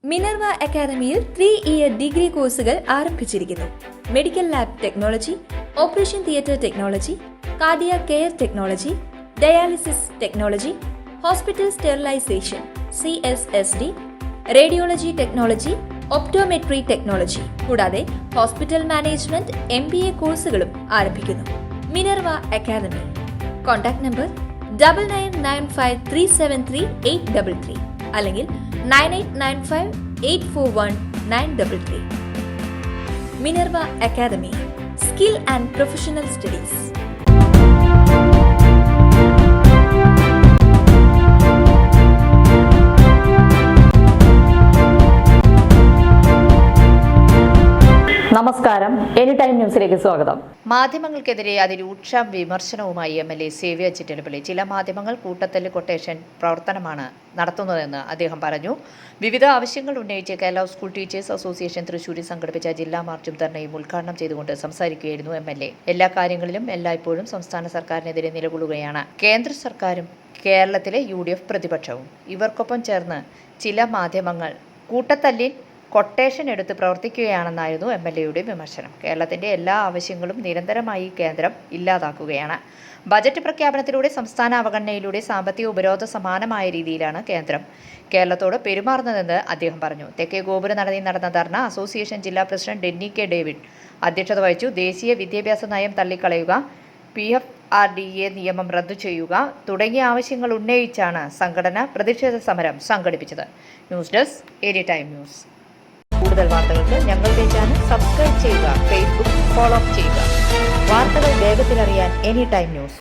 Minerva അക്കാദമിയിൽ 3-ഇയർ degree കോഴ്സുകൾ ആരംഭിച്ചിരിക്കുന്നു. Medical lab technology, operation theatre technology, cardiac care technology, dialysis technology, hospital sterilisation CSSD, radiology technology, optometry technology കൂടാതെ hospital management MBA കോഴ്സുകളും ആരംഭിക്കുന്നു. Minerva academy. Contact number 9995373833 അല്ലെങ്കിൽ 9895841933. Minerva Academy, Skill and Professional Studies. നമസ്കാരം, Any Time ന്യൂസിലേക്ക് സ്വാഗതം. മാധ്യമങ്ങൾക്കെതിരെ അതിരൂക്ഷ വിമർശനവുമായി MLA Xavier Chittilappilly. ചില മാധ്യമങ്ങൾ കൂട്ടത്തല്ല് കൊട്ടേഷൻ പ്രവർത്തനമാണ് നടത്തുന്നതെന്ന് അദ്ദേഹം പറഞ്ഞു. വിവിധ ആവശ്യങ്ങൾ ഉന്നയിച്ച് കേരള സ്കൂൾ ടീച്ചേഴ്സ് അസോസിയേഷൻ തൃശൂരിൽ സംഘടിപ്പിച്ച ജില്ലാ മാർച്ചും ധർണയും ഉദ്ഘാടനം ചെയ്തുകൊണ്ട് സംസാരിക്കുകയായിരുന്നു MLA. എല്ലാ കാര്യങ്ങളിലും എല്ലായ്പ്പോഴും സംസ്ഥാന സർക്കാരിനെതിരെ നിലകൊള്ളുകയാണ് കേന്ദ്ര സർക്കാരും കേരളത്തിലെ UDF പ്രതിപക്ഷവും. ഇവർക്കൊപ്പം ചേർന്ന് ചില മാധ്യമങ്ങൾ കൂട്ടത്തല്ലിൽ കൊട്ടേഷൻ എടുത്ത് പ്രവർത്തിക്കുകയാണെന്നായിരുന്നു MLAയുടെ വിമർശനം. കേരളത്തിന്റെ എല്ലാ ആവശ്യങ്ങളും നിരന്തരമായി കേന്ദ്രം ഇല്ലാതാക്കുകയാണ്. ബജറ്റ് പ്രഖ്യാപനത്തിലൂടെ സംസ്ഥാന അവഗണനയിലൂടെ സാമ്പത്തിക ഉപരോധ സമാനമായ രീതിയിലാണ് കേന്ദ്രം കേരളത്തോട് പെരുമാറുന്നതെന്ന് അദ്ദേഹം പറഞ്ഞു. തെക്കേ ഗോപുര നടയിൽ നടന്ന ധർണ അസോസിയേഷൻ ജില്ലാ പ്രസിഡന്റ് ഡെന്നി കെ ഡേവിഡ് അധ്യക്ഷത വഹിച്ചു. ദേശീയ വിദ്യാഭ്യാസ നയം തള്ളിക്കളയുക, PFRDA നിയമം റദ്ദു ചെയ്യുക തുടങ്ങിയ ആവശ്യങ്ങൾ ഉന്നയിച്ചാണ് സംഘടന പ്രതിഷേധ സമരം സംഘടിപ്പിച്ചത്. News desk, any time news. കൂടുതൽ വാർത്തകൾക്ക് ഞങ്ങളുടെ ചാനൽ സബ്സ്ക്രൈബ് ചെയ്യുക, ഫേസ്ബുക്ക് ഫോളോ ചെയ്യുക. വാർത്തകൾ വേഗത്തിലറിയാൻ എനി ടൈം ന്യൂസ്.